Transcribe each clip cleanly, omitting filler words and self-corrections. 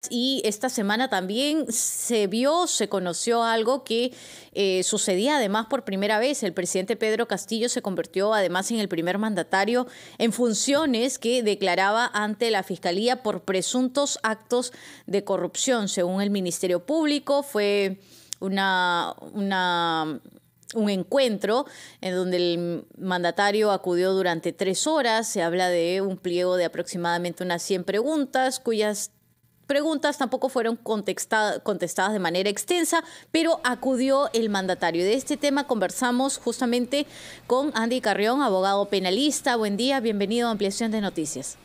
Y esta semana también se conoció algo que sucedía además por primera vez. El presidente Pedro Castillo se convirtió además en el primer mandatario en funciones que declaraba ante la Fiscalía por presuntos actos de corrupción. Según el Ministerio Público, fue un encuentro en donde el mandatario acudió durante 3 horas. Se habla de un pliego de aproximadamente unas 100 preguntas, cuyas preguntas tampoco fueron contestadas de manera extensa, pero acudió el mandatario. De este tema conversamos justamente con Andy Carrión, abogado penalista. Buen día, bienvenido a Ampliación de Noticias.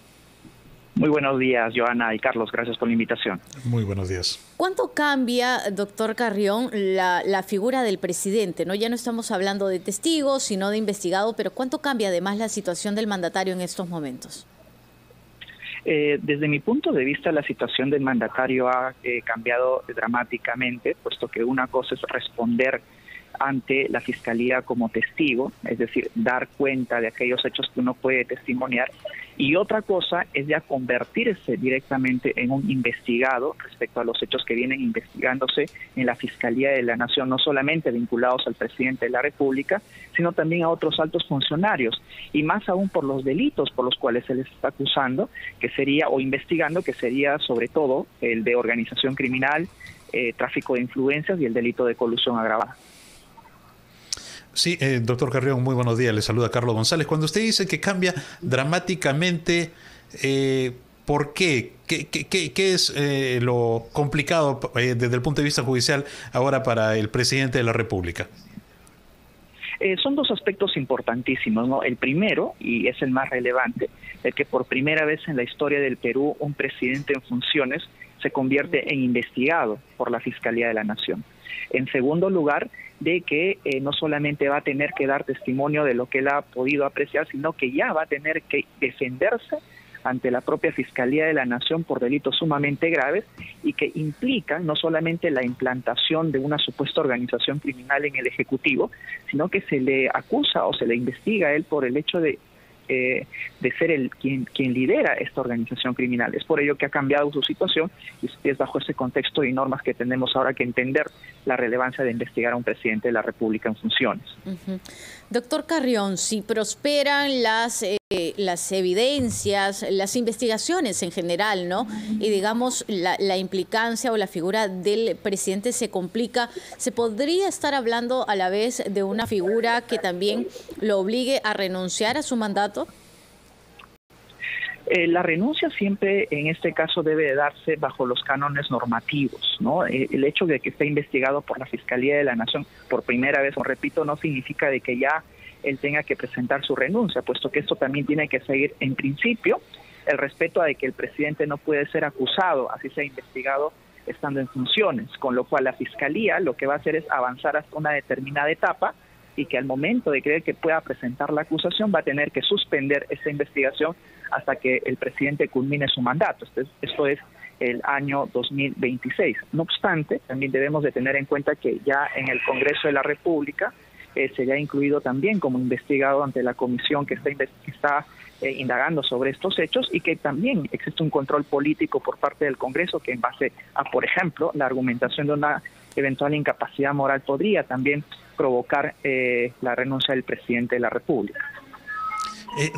Muy buenos días, Joana y Carlos. Gracias por la invitación. Muy buenos días. ¿Cuánto cambia, doctor Carrión, la figura del presidente? Ya no estamos hablando de testigos, sino de investigado, pero ¿cuánto cambia además la situación del mandatario en estos momentos? Desde mi punto de vista, la situación del mandatario ha cambiado dramáticamente, puesto que una cosa es responder ante la Fiscalía como testigo, es decir, dar cuenta de aquellos hechos que uno puede testimoniar, y otra cosa es ya convertirse directamente en un investigado respecto a los hechos que vienen investigándose en la Fiscalía de la Nación, no solamente vinculados al presidente de la República, sino también a otros altos funcionarios, y más aún por los delitos por los cuales se les está acusando, que sería, o investigando, que sería sobre todo el de organización criminal, tráfico de influencias y el delito de colusión agravada. Sí, doctor Carrión, muy buenos días. Le saluda Carlos González. Cuando usted dice que cambia dramáticamente, ¿por qué? ¿Qué es lo complicado desde el punto de vista judicial ahora para el presidente de la República? Son dos aspectos importantísimos, ¿no? El primero, y es el más relevante, el que por primera vez en la historia del Perú un presidente en funciones se convierte en investigado por la Fiscalía de la Nación. En segundo lugar, de que no solamente va a tener que dar testimonio de lo que él ha podido apreciar, sino que ya va a tener que defenderse ante la propia Fiscalía de la Nación por delitos sumamente graves y que implican no solamente la implantación de una supuesta organización criminal en el Ejecutivo, sino que se le acusa o se le investiga a él por el hecho de ser quien lidera esta organización criminal. Es por ello que ha cambiado su situación y es bajo ese contexto y normas que tenemos ahora que entender la relevancia de investigar a un presidente de la República en funciones. Doctor Carrión, si prosperan las evidencias, las investigaciones en general, ¿no? Y digamos la implicancia o la figura del presidente se complica, ¿se podría estar hablando a la vez de una figura que también lo obligue a renunciar a su mandato? La renuncia siempre en este caso debe de darse bajo los cánones normativos, ¿no? El hecho de que esté investigado por la Fiscalía de la Nación por primera vez, os repito, no significa de que ya él tenga que presentar su renuncia, puesto que esto también tiene que seguir en principio el respeto a de que el presidente no puede ser acusado, así sea investigado estando en funciones, con lo cual la Fiscalía lo que va a hacer es avanzar hasta una determinada etapa y que al momento de creer que pueda presentar la acusación va a tener que suspender esa investigación hasta que el presidente culmine su mandato. Esto es el año 2026. No obstante, también debemos de tener en cuenta que ya en el Congreso de la República sería incluido también como investigado ante la comisión que está indagando sobre estos hechos y que también existe un control político por parte del Congreso que en base a, por ejemplo, la argumentación de una eventual incapacidad moral podría también provocar la renuncia del presidente de la República.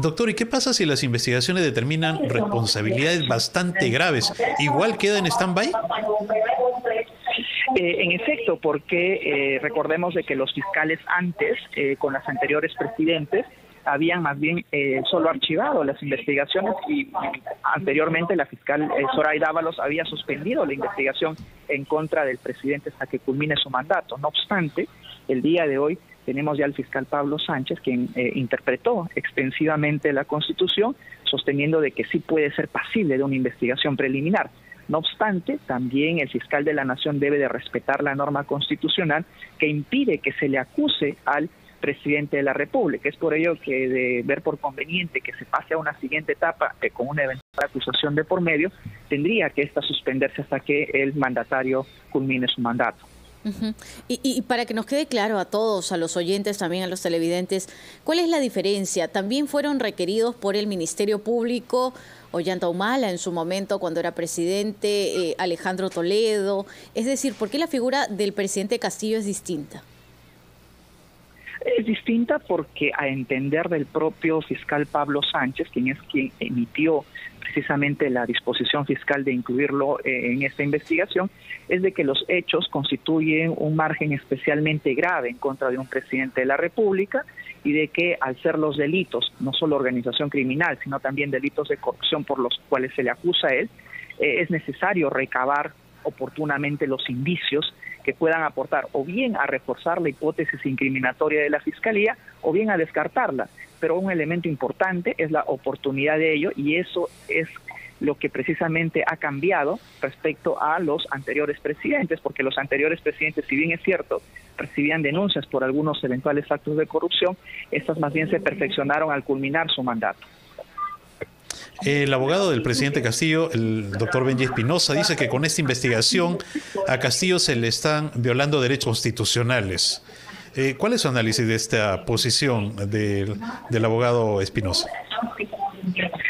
Doctor, ¿y qué pasa si las investigaciones determinan responsabilidades bastante graves? ¿Igual queda en stand-by? En efecto, porque recordemos de que los fiscales antes, con las anteriores presidentes, habían más bien solo archivado las investigaciones y anteriormente la fiscal Zoraida Ábalos había suspendido la investigación en contra del presidente hasta que culmine su mandato. No obstante, el día de hoy tenemos ya al fiscal Pablo Sánchez, quien interpretó extensivamente la Constitución, sosteniendo de que sí puede ser pasible de una investigación preliminar. No obstante, también el fiscal de la Nación debe de respetar la norma constitucional que impide que se le acuse al presidente de la República. Es por ello que de ver por conveniente que se pase a una siguiente etapa con una eventual acusación de por medio, tendría que esta suspenderse hasta que el mandatario culmine su mandato. Y para que nos quede claro a todos, a los oyentes, también a los televidentes, ¿cuál es la diferencia? ¿También fueron requeridos por el Ministerio Público, Ollanta Humala en su momento cuando era presidente, Alejandro Toledo? Es decir, ¿por qué la figura del presidente Castillo es distinta? Es distinta porque, a entender del propio fiscal Pablo Sánchez, quien emitió precisamente la disposición fiscal de incluirlo en esta investigación, es de que los hechos constituyen un margen especialmente grave en contra de un presidente de la República y de que, al ser los delitos, no solo organización criminal, sino también delitos de corrupción por los cuales se le acusa a él, es necesario recabar oportunamente los indicios que puedan aportar o bien a reforzar la hipótesis incriminatoria de la Fiscalía o bien a descartarla. Pero un elemento importante es la oportunidad de ello, y eso es lo que precisamente ha cambiado respecto a los anteriores presidentes, porque los anteriores presidentes, si bien es cierto, recibían denuncias por algunos eventuales actos de corrupción, estas más bien se perfeccionaron al culminar su mandato. El abogado del presidente Castillo, el doctor Benji Espinosa, dice que con esta investigación a Castillo se le están violando derechos constitucionales. ¿Cuál es su análisis de esta posición del abogado Espinosa?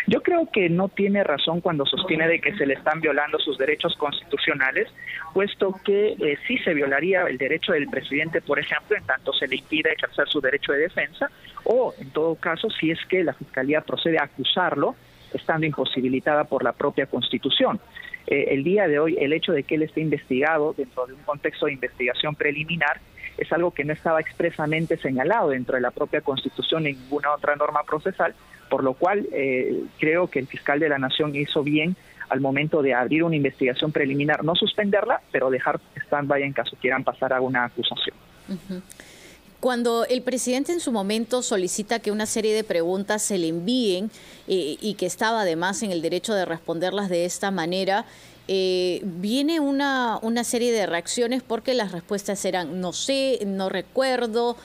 Yo creo que no tiene razón cuando sostiene de que se le están violando sus derechos constitucionales, puesto que sí se violaría el derecho del presidente, por ejemplo, en tanto se le impide ejercer su derecho de defensa, o en todo caso, si es que la Fiscalía procede a acusarlo, estando imposibilitada por la propia Constitución. El día de hoy, el hecho de que él esté investigado dentro de un contexto de investigación preliminar es algo que no estaba expresamente señalado dentro de la propia Constitución ni ninguna otra norma procesal, por lo cual creo que el fiscal de la Nación hizo bien al momento de abrir una investigación preliminar, no suspenderla, pero dejar stand-by en caso quieran pasar a una acusación. Cuando el presidente en su momento solicita que una serie de preguntas se le envíen y que estaba además en el derecho de responderlas de esta manera, viene una serie de reacciones porque las respuestas eran no sé, no recuerdo,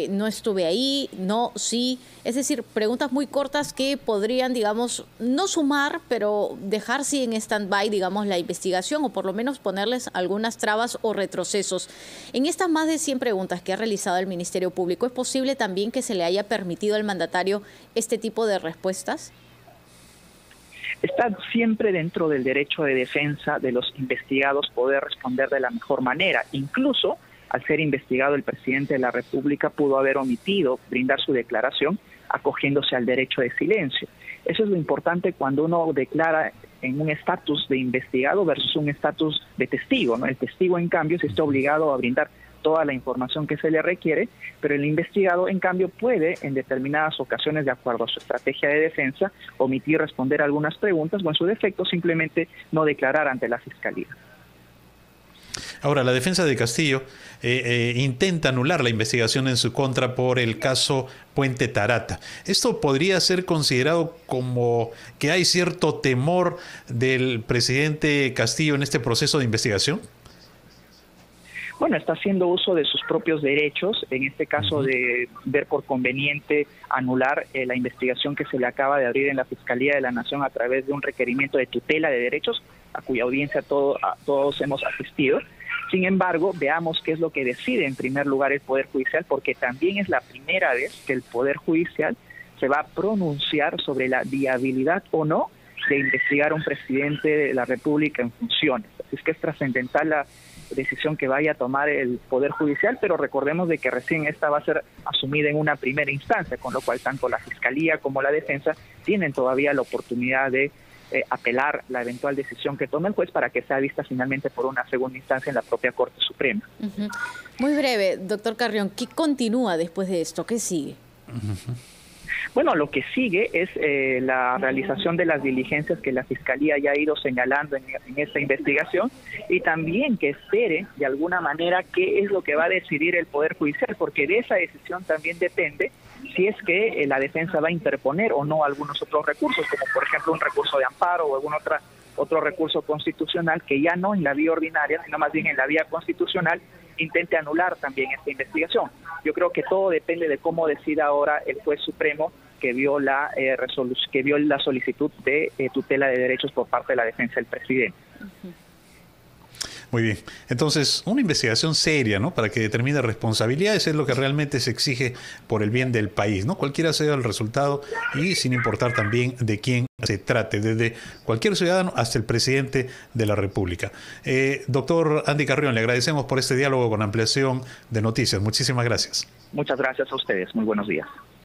no estuve ahí, no, sí. Es decir, preguntas muy cortas que podrían, digamos, no sumar, pero dejar sí en stand-by, digamos, la investigación o por lo menos ponerles algunas trabas o retrocesos. En estas más de 100 preguntas que ha realizado el Ministerio Público, ¿es posible también que se le haya permitido al mandatario este tipo de respuestas? Está siempre dentro del derecho de defensa de los investigados poder responder de la mejor manera. Incluso, al ser investigado, el presidente de la República pudo haber omitido brindar su declaración acogiéndose al derecho de silencio. Eso es lo importante cuando uno declara en un estatus de investigado versus un estatus de testigo, ¿no? El testigo, en cambio, sí está obligado a brindar toda la información que se le requiere, pero el investigado, en cambio, puede, en determinadas ocasiones, de acuerdo a su estrategia de defensa, omitir responder algunas preguntas o, en su defecto, simplemente no declarar ante la Fiscalía. Ahora, la defensa de Castillo intenta anular la investigación en su contra por el caso Puente Tarata. ¿Esto podría ser considerado como que hay cierto temor del presidente Castillo en este proceso de investigación? Bueno, está haciendo uso de sus propios derechos, en este caso de ver por conveniente anular la investigación que se le acaba de abrir en la Fiscalía de la Nación a través de un requerimiento de tutela de derechos, a cuya audiencia todos hemos asistido. Sin embargo, veamos qué es lo que decide en primer lugar el Poder Judicial, porque también es la primera vez que el Poder Judicial se va a pronunciar sobre la viabilidad o no de investigar a un presidente de la República en funciones. Así es que es trascendental la decisión que vaya a tomar el Poder Judicial, pero recordemos de que recién esta va a ser asumida en una primera instancia, con lo cual tanto la Fiscalía como la Defensa tienen todavía la oportunidad de apelar la eventual decisión que tome el juez para que sea vista finalmente por una segunda instancia en la propia Corte Suprema. Muy breve, doctor Carrión, ¿qué continúa después de esto? ¿Qué sigue? Bueno, lo que sigue es la realización de las diligencias que la Fiscalía ya ha ido señalando en esta investigación, y también que espere de alguna manera qué es lo que va a decidir el Poder Judicial, porque de esa decisión también depende si es que la defensa va a interponer o no algunos otros recursos, como por ejemplo un recurso de amparo o algún otro recurso constitucional que ya no en la vía ordinaria, sino más bien en la vía constitucional intente anular también esta investigación. Yo creo que todo depende de cómo decida ahora el juez supremo que vio la solicitud de tutela de derechos por parte de la defensa del presidente. Muy bien. Entonces, una investigación seria, ¿no? Para que determine responsabilidades es lo que realmente se exige por el bien del país, ¿no? Cualquiera sea el resultado y sin importar también de quién se trate, desde cualquier ciudadano hasta el presidente de la República. Doctor Andy Carrión, le agradecemos por este diálogo con Ampliación de Noticias. Muchísimas gracias. Muchas gracias a ustedes. Muy buenos días.